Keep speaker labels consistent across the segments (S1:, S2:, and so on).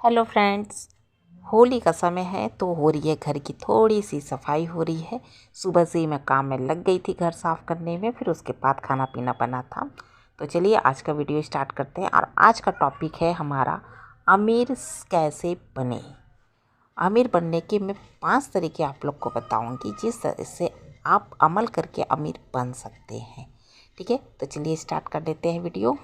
S1: Hello friends, Holi का समय है तो हो रही है घर की थोड़ी सी सफाई हो रही है। सुबह से ही मैं काम में लग गई थी घर साफ़ करने में, फिर उसके बाद खाना पीना बना था। तो चलिए आज का वीडियो स्टार्ट करते हैं। और आज का टॉपिक है हमारा अमीर कैसे बने। अमीर बनने के मैं 5 तरीके आप लोग को बताऊंगी जिस तरह से आप अमल करके अमीर बन सकते हैं। ठीक है, तो चलिए स्टार्ट कर देते हैं वीडियो।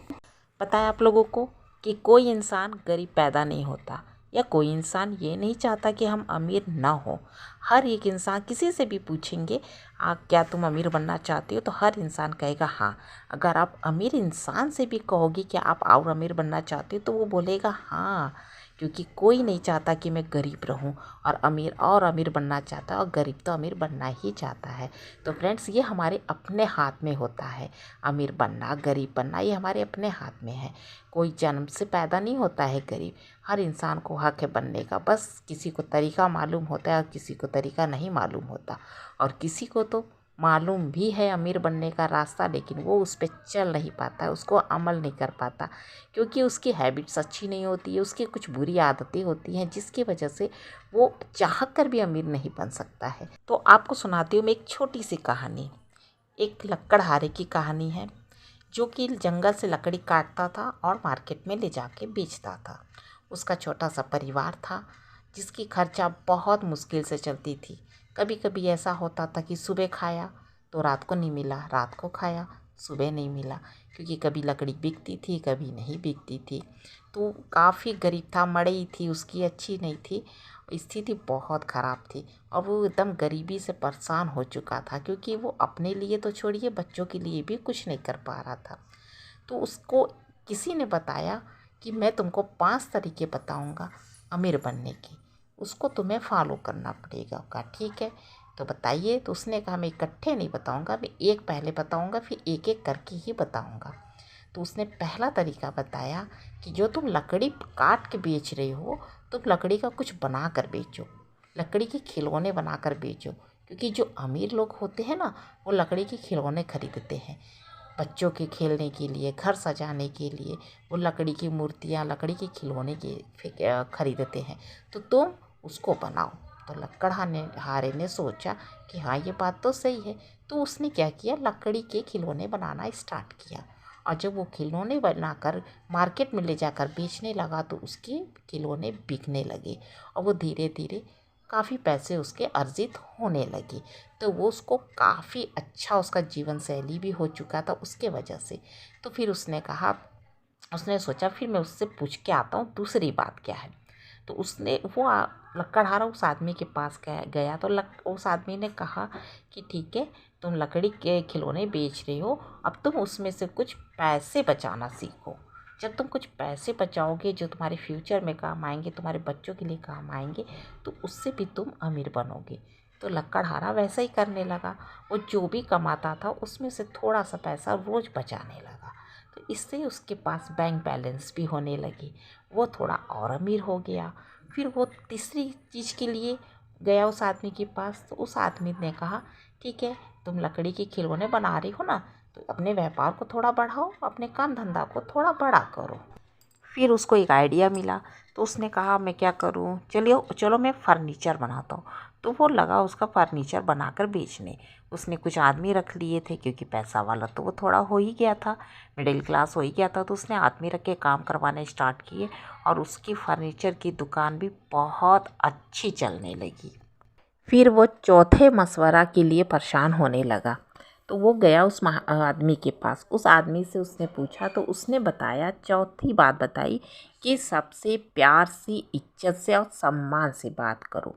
S1: पता है आप लोगों को कि कोई इंसान गरीब पैदा नहीं होता, या कोई इंसान ये नहीं चाहता कि हम अमीर ना हो। हर एक इंसान, किसी से भी पूछेंगे क्या तुम अमीर बनना चाहते हो, तो हर इंसान कहेगा हाँ। अगर आप अमीर इंसान से भी कहोगे कि आप और अमीर बनना चाहते हो, तो वो बोलेगा हाँ, क्योंकि कोई नहीं चाहता कि मैं गरीब रहूं। और अमीर बनना चाहता है, और गरीब तो अमीर बनना ही चाहता है। तो फ्रेंड्स, ये हमारे अपने हाथ में होता है। अमीर बनना गरीब बनना ये हमारे अपने हाथ में है। कोई जन्म से पैदा नहीं होता है गरीब। हर इंसान को हक है बनने का, बस किसी को तरीका मालूम होता है और किसी को तरीका नहीं मालूम होता। और किसी को तो मालूम भी है अमीर बनने का रास्ता, लेकिन वो उस पर चल नहीं पाता है, उसको अमल नहीं कर पाता, क्योंकि उसकी हैबिट्स अच्छी नहीं होती है, उसकी कुछ बुरी आदतें होती हैं जिसकी वजह से वो चाह कर भी अमीर नहीं बन सकता है। तो आपको सुनाती हूँ मैं एक छोटी सी कहानी। एक लकड़हारे की कहानी है, जो कि जंगल से लकड़ी काटता था और मार्केट में ले जाके बेचता था। उसका छोटा सा परिवार था जिसकी खर्चा बहुत मुश्किल से चलती थी। कभी कभी ऐसा होता था कि सुबह खाया तो रात को नहीं मिला, रात को खाया सुबह नहीं मिला, क्योंकि कभी लकड़ी बिकती थी कभी नहीं बिकती थी। तो काफ़ी गरीब था, मड़ई थी उसकी अच्छी नहीं थी, स्थिति बहुत ख़राब थी। और वो एकदम गरीबी से परेशान हो चुका था, क्योंकि वो अपने लिए तो छोड़िए बच्चों के लिए भी कुछ नहीं कर पा रहा था। तो उसको किसी ने बताया कि मैं तुमको 5 तरीके बताऊंगा अमीर बनने के, उसको तुम्हें फॉलो करना पड़ेगा। कहा ठीक है, तो बताइए। तो उसने कहा मैं इकट्ठे नहीं बताऊंगा, मैं एक पहले बताऊंगा फिर एक एक करके ही बताऊंगा। तो उसने पहला तरीका बताया कि जो तुम लकड़ी काट के बेच रहे हो, तुम लकड़ी का कुछ बना कर बेचो, लकड़ी के खिलौने बना कर बेचो। क्योंकि जो अमीर लोग होते हैं ना, वो लकड़ी के खिलौने खरीदते हैं बच्चों के खेलने के लिए, घर सजाने के लिए। वो लकड़ी की मूर्तियाँ, लकड़ी के खिलौने के खरीदते हैं। तो तुम उसको बनाओ। तो लकड़हारे ने सोचा कि हाँ, ये बात तो सही है। तो उसने क्या किया, लकड़ी के खिलौने बनाना स्टार्ट किया। और जब वो खिलौने बनाकर मार्केट में ले जाकर बेचने लगा, तो उसके खिलौने बिकने लगे और वो धीरे धीरे काफ़ी पैसे उसके अर्जित होने लगे। तो वो उसको काफ़ी अच्छा, उसका जीवन शैली भी हो चुका था उसके वजह से। तो फिर उसने सोचा फिर मैं उससे पूछ के आता हूँ दूसरी बात क्या है। तो लकड़हारा उस आदमी के पास गया। तो उस आदमी ने कहा कि ठीक है, तुम लकड़ी के खिलौने बेच रहे हो, अब तुम उसमें से कुछ पैसे बचाना सीखो। जब तुम कुछ पैसे बचाओगे जो तुम्हारे फ्यूचर में काम आएंगे, तुम्हारे बच्चों के लिए काम आएंगे, तो उससे भी तुम अमीर बनोगे। तो लकड़हारा वैसा ही करने लगा। वो जो भी कमाता था उसमें से थोड़ा सा पैसा रोज़ बचाने लगा। तो इससे उसके पास बैंक बैलेंस भी होने लगी, वो थोड़ा और अमीर हो गया। फिर वो तीसरी चीज़ के लिए गया उस आदमी के पास। तो उस आदमी ने कहा ठीक है, तुम लकड़ी के खिलौने बना रही हो ना, तो अपने व्यापार को थोड़ा बढ़ाओ, अपने काम धंधा को थोड़ा बड़ा करो। फिर उसको एक आइडिया मिला। तो उसने कहा मैं क्या करूं, चलिए चलो मैं फ़र्नीचर बनाता हूँ। तो वो लगा उसका फ़र्नीचर बनाकर बेचने। उसने कुछ आदमी रख लिए थे, क्योंकि पैसा वाला तो वो थोड़ा हो ही गया था, मिडिल क्लास हो ही गया था। तो उसने आदमी रख के काम करवाने स्टार्ट किए, और उसकी फ़र्नीचर की दुकान भी बहुत अच्छी चलने लगी। फिर वो चौथे मशवरा के लिए परेशान होने लगा। तो वो गया उस आदमी के पास। उस आदमी से उसने पूछा, तो उसने बताया, चौथी बात बताई कि सबसे प्यार से, इज्जत से और सम्मान से बात करो।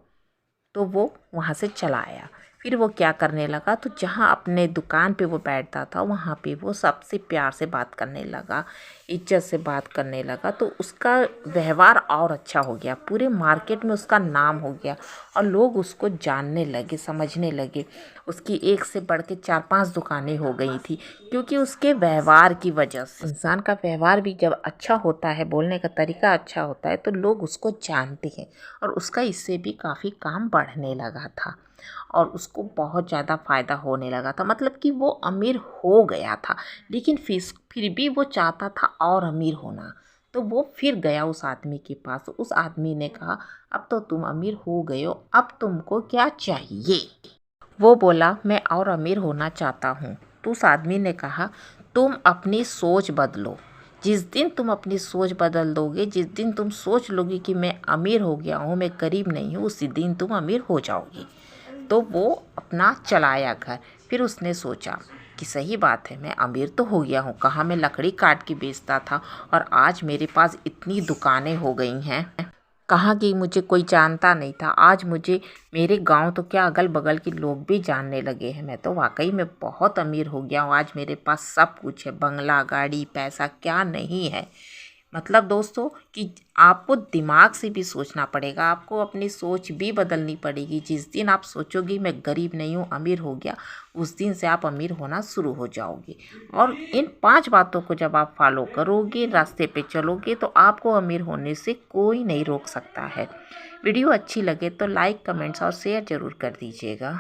S1: तो वो वहाँ से चला आया। फिर वो क्या करने लगा, तो जहाँ अपने दुकान पे वो बैठता था वहाँ पे वो सबसे प्यार से बात करने लगा, इज्जत से बात करने लगा। तो उसका व्यवहार और अच्छा हो गया, पूरे मार्केट में उसका नाम हो गया, और लोग उसको जानने लगे, समझने लगे। उसकी एक से बढ़ के 4-5 दुकानें हो गई थी, क्योंकि उसके व्यवहार की वजह से। इंसान का व्यवहार भी जब अच्छा होता है, बोलने का तरीका अच्छा होता है, तो लोग उसको जानते हैं। और उसका इससे भी काफ़ी काम बढ़ने लगा था, और उसको बहुत ज़्यादा फ़ायदा होने लगा था। मतलब कि वो अमीर हो गया था, लेकिन फिर भी वो चाहता था और अमीर होना। तो वो फिर गया उस आदमी के पास। उस आदमी ने कहा, अब तो तुम अमीर हो गए हो, अब तुमको क्या चाहिए? वो बोला, मैं और अमीर होना चाहता हूँ। तो उस आदमी ने कहा, तुम अपनी सोच बदलो। जिस दिन तुम अपनी सोच बदल दोगे, जिस दिन तुम सोच लोगे कि मैं अमीर हो गया हूँ, मैं गरीब नहीं हूँ, उसी दिन तुम अमीर हो जाओगे। तो वो अपना चलाया घर। फिर उसने सोचा कि सही बात है, मैं अमीर तो हो गया हूँ, कहाँ मैं लकड़ी काट के बेचता था और आज मेरे पास इतनी दुकानें हो गई हैं, कहाँ की मुझे कोई जानता नहीं था। आज मुझे मेरे गांव तो क्या अगल बगल के लोग भी जानने लगे हैं। मैं तो वाकई में बहुत अमीर हो गया हूँ। आज मेरे पास सब कुछ है, बंगला, गाड़ी, पैसा, क्या नहीं है। मतलब दोस्तों कि आपको दिमाग से भी सोचना पड़ेगा, आपको अपनी सोच भी बदलनी पड़ेगी। जिस दिन आप सोचोगे मैं गरीब नहीं हूँ, अमीर हो गया, उस दिन से आप अमीर होना शुरू हो जाओगे। और इन 5 बातों को जब आप फॉलो करोगे, रास्ते पे चलोगे, तो आपको अमीर होने से कोई नहीं रोक सकता है। वीडियो अच्छी लगे तो लाइक, कमेंट्स और शेयर ज़रूर कर दीजिएगा।